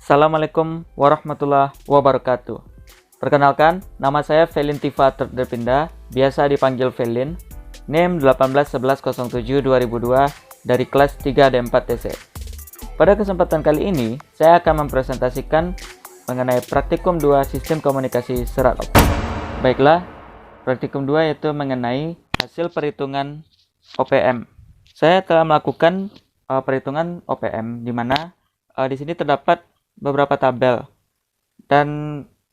Assalamualaikum warahmatullahi wabarakatuh. Perkenalkan, nama saya Felin Tifa Terderpindah, biasa dipanggil Felin, NIM 181107-2002 dari kelas 3D4TC. Pada kesempatan kali ini, saya akan mempresentasikan mengenai praktikum 2 sistem komunikasi serat optik. Baiklah, praktikum 2 yaitu mengenai hasil perhitungan OPM. Saya telah melakukan perhitungan OPM, di mana di sini terdapat beberapa tabel, dan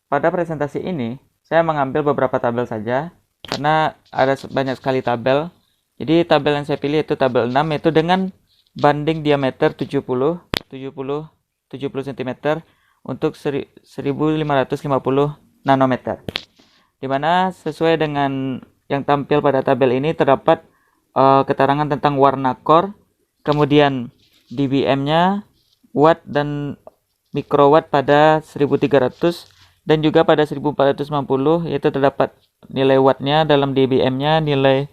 pada presentasi ini saya mengambil beberapa tabel saja karena ada banyak sekali tabel. Jadi tabel yang saya pilih itu tabel 6, yaitu dengan banding diameter 70 cm untuk 1550 nanometer, dimana sesuai dengan yang tampil pada tabel ini terdapat keterangan tentang warna core, kemudian dBm-nya, watt dan mikrowatt pada 1300 dan juga pada 1450, yaitu terdapat nilai wattnya dalam dBm-nya, nilai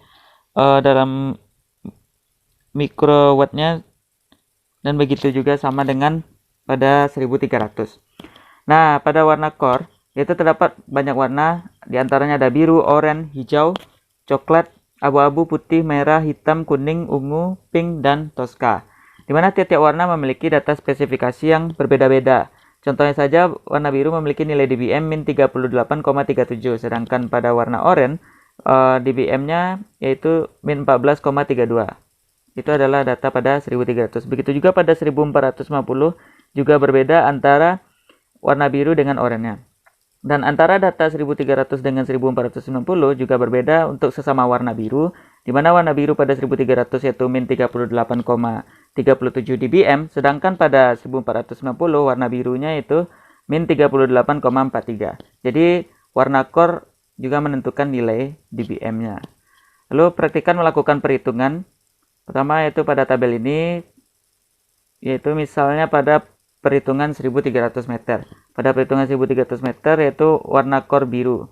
dalam mikrowattnya, dan begitu juga sama dengan pada 1300. Nah, pada warna core yaitu terdapat banyak warna, diantaranya ada biru, oranye, hijau, coklat, abu-abu, putih, merah, hitam, kuning, ungu, pink, dan toska, di mana tiap-tiap warna memiliki data spesifikasi yang berbeda-beda. Contohnya saja, warna biru memiliki nilai dBm min 38,37, sedangkan pada warna oranye dBm-nya yaitu min 14,32. Itu adalah data pada 1300. Begitu juga pada 1450 juga berbeda antara warna biru dengan oranye. Dan antara data 1300 dengan 1490 juga berbeda untuk sesama warna biru, di mana warna biru pada 1300 yaitu min 38,37 dBm, sedangkan pada 1490 warna birunya itu min 38,43. Jadi warna core juga menentukan nilai dBm-nya. Lalu praktikan melakukan perhitungan. Pertama yaitu pada tabel ini, yaitu misalnya pada perhitungan 1300 meter. Pada perhitungan 1300 meter yaitu warna core biru,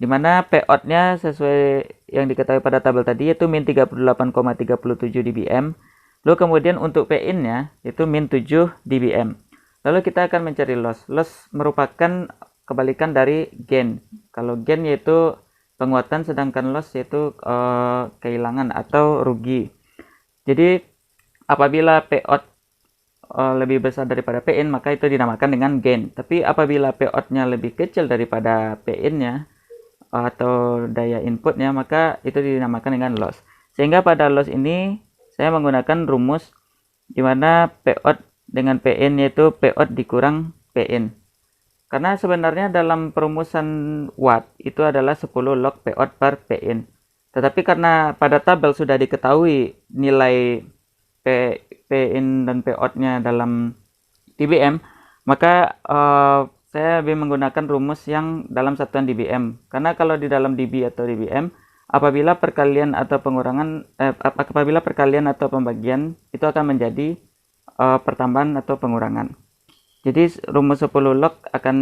di mana Pout-nya sesuai yang diketahui pada tabel tadi yaitu min 38,37 dBm. Lalu kemudian untuk Pin-nya yaitu min 7 dBm. Lalu kita akan mencari loss. Loss merupakan kebalikan dari gain. Kalau gain yaitu penguatan, sedangkan loss yaitu kehilangan atau rugi. Jadi apabila Pout lebih besar daripada Pin, maka itu dinamakan dengan gain. Tapi apabila Pout-nya lebih kecil daripada Pin-nya atau daya inputnya, maka itu dinamakan dengan loss. Sehingga pada loss ini saya menggunakan rumus di mana Pout dengan Pin yaitu Pout dikurang Pin. Karena sebenarnya dalam perumusan watt itu adalah 10 log Pout per Pin. Tetapi karena pada tabel sudah diketahui nilai Pin dan Pout-nya dalam dBm, maka saya lebih menggunakan rumus yang dalam satuan dBm. Karena kalau di dalam dB atau dBm, apabila perkalian atau pembagian itu akan menjadi pertambahan atau pengurangan. Jadi rumus 10 log akan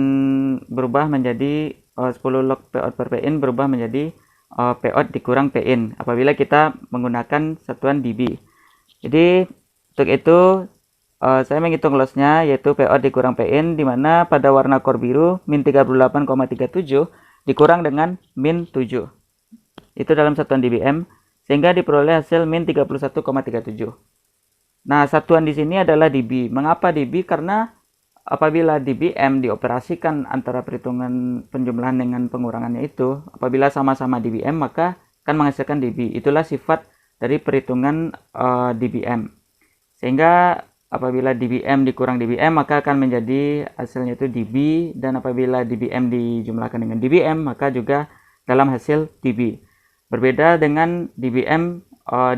berubah menjadi 10 log Pout per Pin berubah menjadi Pout dikurang Pin apabila kita menggunakan satuan dB. Jadi untuk itu saya menghitung loss-nya yaitu Pout dikurang Pin, di mana pada warna core biru min 38,37 dikurang dengan min 7. Itu dalam satuan dBm, sehingga diperoleh hasil min 31,37. Nah, satuan di sini adalah dB. Mengapa dB? Karena apabila dBm dioperasikan antara perhitungan penjumlahan dengan pengurangannya itu, apabila sama-sama dBm maka akan menghasilkan dB. Itulah sifat dari perhitungan dBm. Sehingga apabila dBm dikurang dBm maka akan menjadi hasilnya itu dB, dan apabila dBm dijumlahkan dengan dBm maka juga dalam hasil dB. Berbeda dengan dBm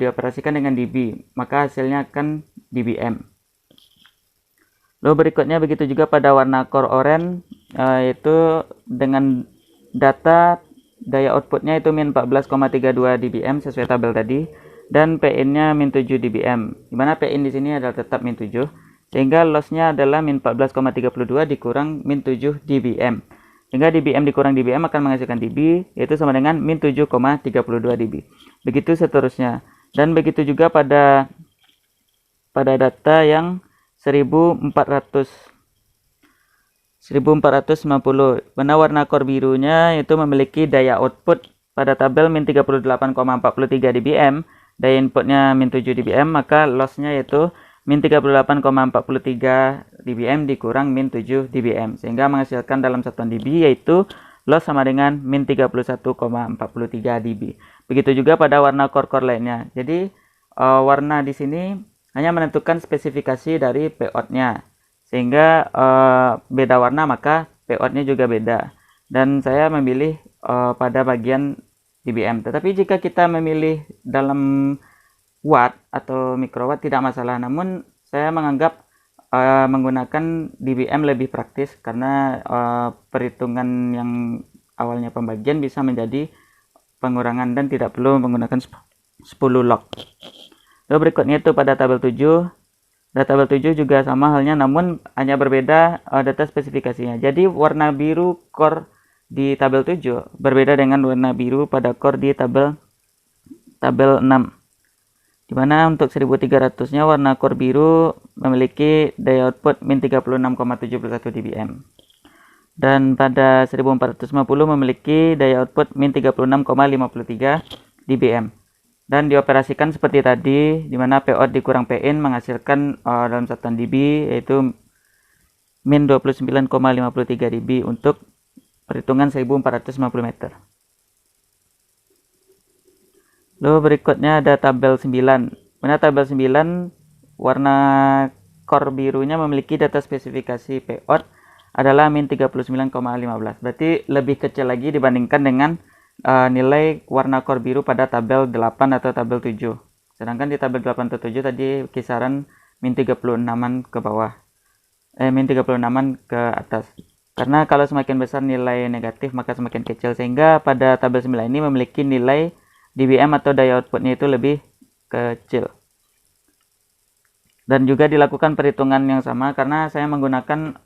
dioperasikan dengan dB, maka hasilnya akan dBm. Lalu berikutnya begitu juga pada warna core oranye, yaitu dengan data daya outputnya itu min 14,32 dBm sesuai tabel tadi, dan Pin-nya min 7 dBm, dimana Pin di sini adalah tetap min 7, sehingga loss-nya adalah min 14,32 dikurang min 7 dBm. Sehingga dBm dikurang dBm akan menghasilkan dB, yaitu sama dengan min 7,32 dB. Begitu seterusnya. Dan begitu juga pada data yang 1400 1450. Mana warna core birunya itu memiliki daya output pada tabel min 38,43 dBm, daya inputnya min 7 dBm, maka lossnya yaitu min 38,43 dBm dikurang min 7 dBm, sehingga menghasilkan dalam satuan dB yaitu loss sama dengan min 31,43 dB. Begitu juga pada warna core lainnya. Jadi warna di sini hanya menentukan spesifikasi dari Pout-nya, sehingga beda warna maka Pout-nya juga beda. Dan saya memilih pada bagian dBm. Tetapi jika kita memilih dalam watt atau mikrowatt tidak masalah. Namun saya menganggap menggunakan dBm lebih praktis karena perhitungan yang awalnya pembagian bisa menjadi pengurangan dan tidak perlu menggunakan 10 log. Lalu berikutnya itu pada tabel 7. Pada tabel 7 juga sama halnya, namun hanya berbeda data spesifikasinya. Jadi warna biru core di tabel 7 berbeda dengan warna biru pada core di tabel 6. Dimana untuk 1300-nya warna core biru memiliki daya output min 36,71 dBm. Dan pada 1450 memiliki daya output min 36,53 dBm. Dan dioperasikan seperti tadi, dimana Pout dikurang Pin menghasilkan dalam satuan dB yaitu min 29,53 dB untuk perhitungan 1450 meter. Lalu berikutnya ada tabel 9. Mana tabel 9 warna core birunya memiliki data spesifikasi Pout adalah min 39,15. Berarti lebih kecil lagi dibandingkan dengan nilai warna core biru pada tabel 8 atau tabel 7. Sedangkan di tabel 8 atau 7 tadi kisaran min 36an ke bawah. Min 36an ke atas. Karena kalau semakin besar nilai negatif maka semakin kecil, sehingga pada tabel 9 ini memiliki nilai dBm atau daya outputnya itu lebih kecil. Dan juga dilakukan perhitungan yang sama karena saya menggunakan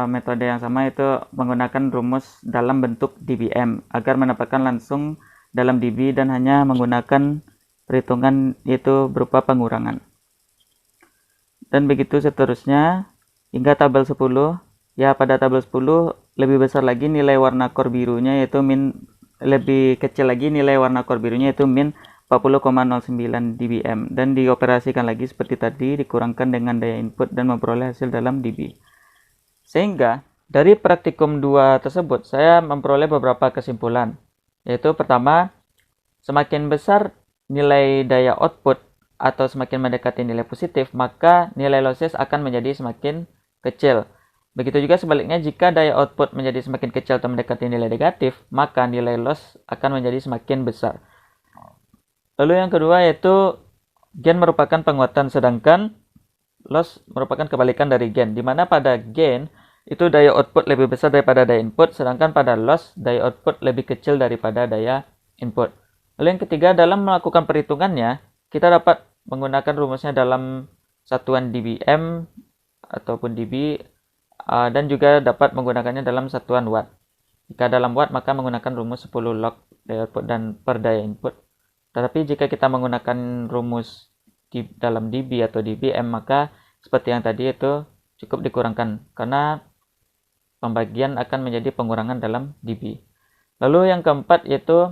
metode yang sama, itu menggunakan rumus dalam bentuk dBm agar mendapatkan langsung dalam dB dan hanya menggunakan perhitungan itu berupa pengurangan. Dan begitu seterusnya hingga tabel 10. Ya, pada tabel 10 lebih besar lagi nilai warna core birunya yaitu lebih kecil lagi nilai warna core birunya yaitu min 40,09 dBm dan dioperasikan lagi seperti tadi, dikurangkan dengan daya input dan memperoleh hasil dalam dB. Sehingga dari praktikum 2 tersebut saya memperoleh beberapa kesimpulan, yaitu pertama, semakin besar nilai daya output atau semakin mendekati nilai positif, maka nilai losses akan menjadi semakin kecil. Begitu juga sebaliknya, jika daya output menjadi semakin kecil atau mendekati nilai negatif, maka nilai loss akan menjadi semakin besar. Lalu yang kedua yaitu gain merupakan penguatan, sedangkan loss merupakan kebalikan dari gain, di mana pada gain itu daya output lebih besar daripada daya input, sedangkan pada loss daya output lebih kecil daripada daya input. Lalu yang ketiga, dalam melakukan perhitungannya kita dapat menggunakan rumusnya dalam satuan dBm ataupun dB, dan juga dapat menggunakannya dalam satuan watt. Jika dalam watt maka menggunakan rumus 10 log daya output dan per daya input. Tetapi jika kita menggunakan rumus di dalam dB atau dBm, maka seperti yang tadi itu cukup dikurangkan karena pembagian akan menjadi pengurangan dalam dB. Lalu yang keempat yaitu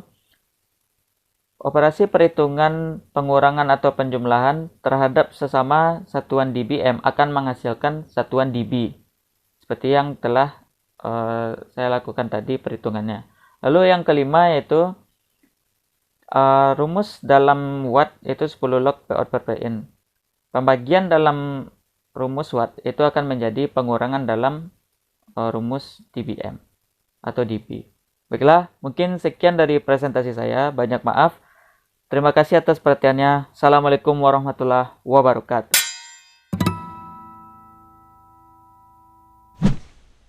operasi perhitungan pengurangan atau penjumlahan terhadap sesama satuan dBm akan menghasilkan satuan dB. Seperti yang telah saya lakukan tadi perhitungannya. Lalu yang kelima yaitu rumus dalam watt itu 10 log Pout per Pin. Pembagian dalam rumus watt itu akan menjadi pengurangan dalam rumus dBm atau dB. Baiklah, mungkin sekian dari presentasi saya. Banyak maaf. Terima kasih atas perhatiannya. Assalamualaikum warahmatullahi wabarakatuh.